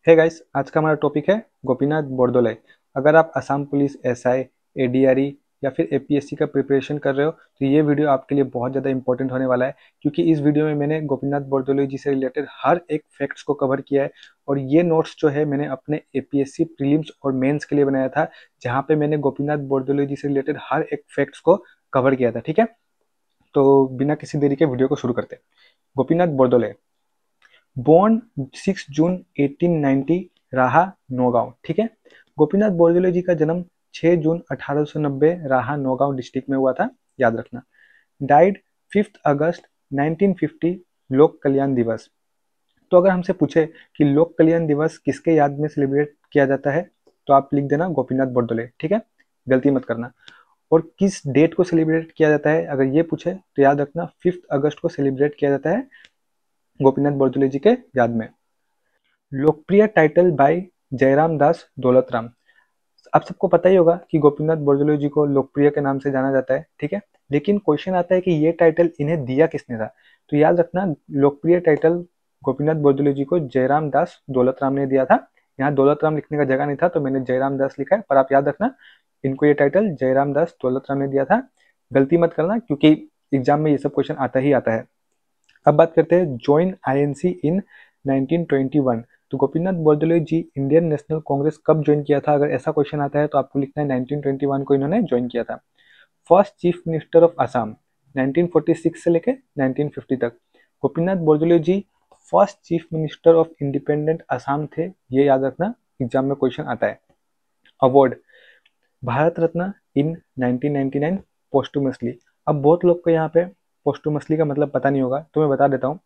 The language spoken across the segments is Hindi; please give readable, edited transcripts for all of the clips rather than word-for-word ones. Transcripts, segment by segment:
हे गाइस, आज का हमारा टॉपिक है गोपीनाथ बोरदोले। अगर आप असम पुलिस, एसआई, एडीआरई या फिर एपीएससी का प्रिपरेशन कर रहे हो तो ये वीडियो आपके लिए बहुत ज़्यादा इंपॉर्टेंट होने वाला है, क्योंकि इस वीडियो में मैंने गोपीनाथ बोरदोले जी से रिलेटेड हर एक फैक्ट्स को कवर किया है। और ये नोट्स जो है मैंने अपने एपीएससी प्रीलिम्स और मेंस के लिए बनाया था, जहाँ पे मैंने गोपीनाथ बोरदोले जी से रिलेटेड हर एक फैक्ट्स को कवर किया था। ठीक है, तो बिना किसी देरी के वीडियो को शुरू करते हैं। गोपीनाथ बोरदोले बोर्न 6 जून 1890, राहा नौगांव। ठीक है, गोपीनाथ बोरदोले जी का जन्म 6 जून 1890 राहा नौगांव डिस्ट्रिक्ट में हुआ था, याद रखना। डाइड 5 अगस्त 1950, लोक कल्याण दिवस। तो अगर हमसे पूछे कि लोक कल्याण दिवस किसके याद में सेलिब्रेट किया जाता है, तो आप लिख देना गोपीनाथ बोरदोले। ठीक है, गलती मत करना। और किस डेट को सेलिब्रेट किया जाता है, अगर ये पूछे तो याद रखना 5 अगस्त को सेलिब्रेट किया जाता है गोपीनाथ बोरदोले जी के याद में। लोकप्रिय टाइटल बाय जयराम दास दौलतराम। आप सबको पता ही होगा कि गोपीनाथ बोरदोले जी को लोकप्रिय के नाम से जाना जाता है। ठीक है, लेकिन क्वेश्चन आता है कि ये टाइटल इन्हें दिया किसने था। तो याद रखना, लोकप्रिय टाइटल गोपीनाथ बोरदोले जी को जयराम दास दौलतराम ने दिया था। यहाँ दौलतराम लिखने का जगह नहीं था तो मैंने जयराम दास लिखा है, पर आप याद रखना इनको ये टाइटल जयराम दास दौलतराम ने दिया था। गलती मत करना, क्योंकि एग्जाम में ये सब क्वेश्चन आता ही आता है। अब बात करते हैं ज्वाइन आईएनसी इन 1921। तो गोपीनाथ बोरदोले जी इंडियन नेशनल कांग्रेस कब ज्वाइन किया था, अगर ऐसा क्वेश्चन आता है तो आपको लिखना है 1921 को इन्होंने ज्वाइन किया था। First chief minister of Assam 1946 से लेके 1950 तक। Gopinath Bordoloi ji first chief minister of independent Assam थे, ये याद रखना, एग्जाम में क्वेश्चन आता है। Award Bharat Ratna in 1999 posthumously. अब बहुत लोग को यहाँ पे पोस्टुमसली का मतलब पता नहीं होगा, तो मैं बता देता हूँ।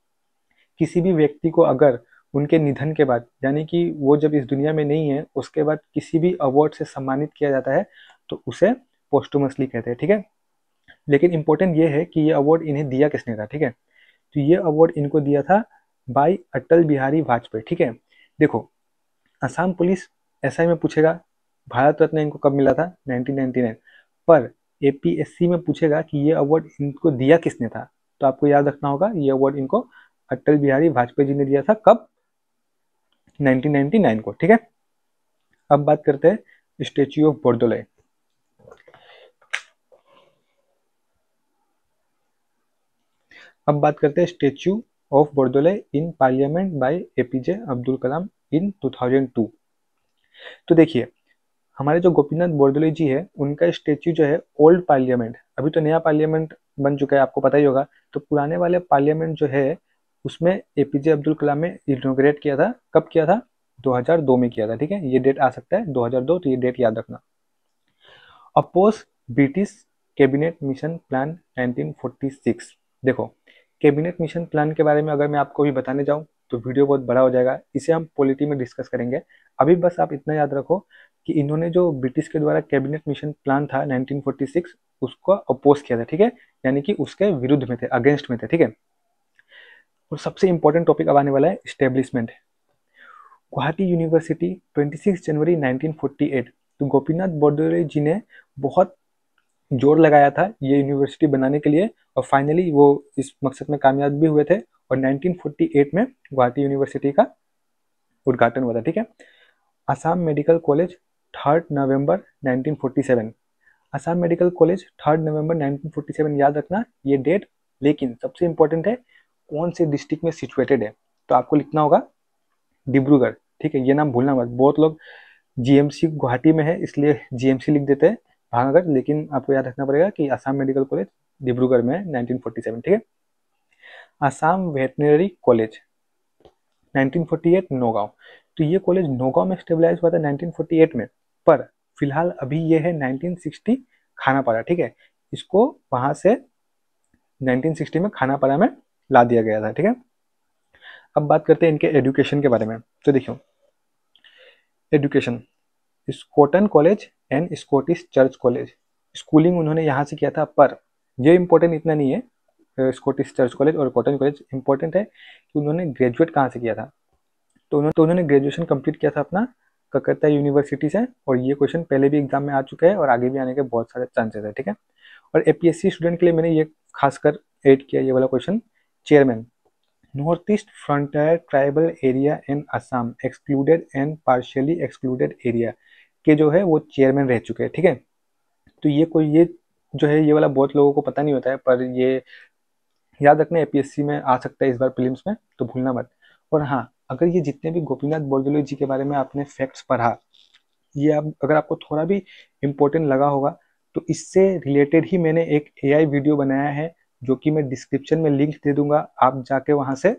किसी भी व्यक्ति को अगर उनके निधन के बाद, यानी कि वो जब इस दुनिया में नहीं है, उसके बाद किसी भी अवार्ड से सम्मानित किया जाता है तो उसे पोस्टुमसली कहते हैं। ठीक है, लेकिन इंपॉर्टेंट ये है कि ये अवार्ड इन्हें दिया किसने था। ठीक है, तो ये अवार्ड इनको दिया था बाई अटल बिहारी वाजपेयी। ठीक है, देखो, असम पुलिस एसआई में पूछेगा भारत रत्न इनको कब मिला था, 1999। पर एपीएससी में पूछेगा कि ये अवार्ड इनको दिया किसने था, तो आपको याद रखना होगा ये अवार्ड इनको अटल बिहारी वाजपेयी जी ने दिया था। कब? 1999 को। ठीक है, अब बात करते हैं स्टेच्यू ऑफ बोरदोले। अब बात करते हैं statue of Bordoloi in parliament by APJ Abdul Kalam in 2002। तो देखिए, हमारे जो गोपीनाथ बोरदोले जी है उनका स्टेच्यू जो है ओल्ड पार्लियामेंट, अभी तो नया पार्लियामेंट बन चुका है, आपको पता ही होगा। तो पुराने वाले पार्लियामेंट जो है उसमें एपीजे अब्दुल कलाम ने इनॉग्रेट किया था। कब किया था? 2002 में किया था। ठीक है, ये डेट आ सकता है 2002, तो ये डेट याद रखना। Oppose British cabinet mission plan 1946। देखो, कैबिनेट मिशन प्लान के बारे में अगर मैं आपको भी बताने जाऊं तो वीडियो बहुत बड़ा हो जाएगा, इसे हम पॉलिटी में डिस्कस करेंगे। अभी बस आप इतना याद रखो कि इन्होंने जो ब्रिटिश के द्वारा कैबिनेट मिशन प्लान था 1946, उसको अपोज किया था। ठीक है, यानी कि उसके विरुद्ध में थे, अगेंस्ट में थे। ठीक है, और सबसे इंपॉर्टेंट टॉपिक अब आने वाला है स्टेब्लिशमेंट। गुवाहाटी यूनिवर्सिटी 26 जनवरी 1948। तो गोपीनाथ बोरदोले जी ने बहुत जोर लगाया था ये यूनिवर्सिटी बनाने के लिए, और फाइनली वो इस मकसद में कामयाब भी हुए थे, और 1948 में गुवाहाटी यूनिवर्सिटी का उद्घाटन हुआ था। ठीक है, असम मेडिकल कॉलेज 3 नवंबर 1947। असम मेडिकल कॉलेज 3 नवंबर 1947, याद रखना ये डेट। लेकिन सबसे इंपॉर्टेंट है कौन से डिस्ट्रिक्ट में सिचुएटेड है, तो आपको लिखना होगा डिब्रूगढ़। ठीक है, ये नाम भूलना मत। बहुत लोग जीएमसी गुवाहाटी में है इसलिए जीएमसी लिख देते हैं भावनगर, लेकिन आपको याद रखना पड़ेगा कि असम मेडिकल कॉलेज डिब्रूगढ़ में है 1947। ठीक है, असम वेटनरी कॉलेज 1948 नौगांव। तो ये कॉलेज नौगांव में स्टेबलाइज हुआ था 1948 में, पर फिलहाल अभी ये है 1960 खानापारा। ठीक है, इसको वहां से 1960 में खानापारा में ला दिया गया था। ठीक है, अब बात करते हैं इनके एजुकेशन के बारे में। तो देखियो, education स्कॉटन college and Scottish church college, schooling उन्होंने यहाँ से किया था। पर ये इंपॉर्टेंट इतना नहीं है स्कॉटिश चर्च कॉलेज और कॉटन कॉलेज, इंपॉर्टेंट है कि उन्होंने ग्रेजुएट कहाँ से किया था। तो उन्होंने ग्रेजुएशन कंप्लीट किया था अपना कलकत्ता यूनिवर्सिटी से, और ये क्वेश्चन पहले भी एग्जाम में आ चुका है और आगे भी आने के बहुत सारे चांसेस है। ठीक है, और एपीएससी स्टूडेंट के लिए मैंने ये खासकर ऐड किया ये वाला question. Chairman north east frontier tribal area in Assam excluded and partially excluded area के जो है वो चेयरमैन रह चुके हैं, ठीक है। तो ये जो है ये वाला बहुत लोगों को पता नहीं होता है, पर ये याद रखना एपीएससी में आ सकता है इस बार प्रीलिम्स में, तो भूलना मत। और हाँ, अगर ये जितने भी गोपीनाथ बोरदोलोई जी के बारे में आपने फैक्ट्स पढ़ा, ये आप अगर आपको थोड़ा भी इम्पोर्टेंट लगा होगा, तो इससे रिलेटेड ही मैंने एक एआई वीडियो बनाया है, जो कि मैं डिस्क्रिप्शन में लिंक दे दूंगा, आप जाके वहां से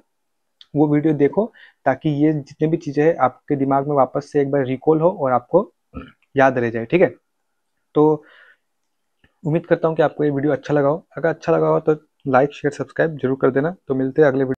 वो वीडियो देखो, ताकि ये जितने भी चीजें हैं आपके दिमाग में वापस से एक बार रिकॉल हो और आपको याद रह जाए, ठीक है। तो उम्मीद करता हूँ कि आपको ये वीडियो अच्छा लगा हो। अगर अच्छा लगा हो तो लाइक शेयर सब्सक्राइब जरूर कर देना। तो मिलते हैं अगले वीडियो।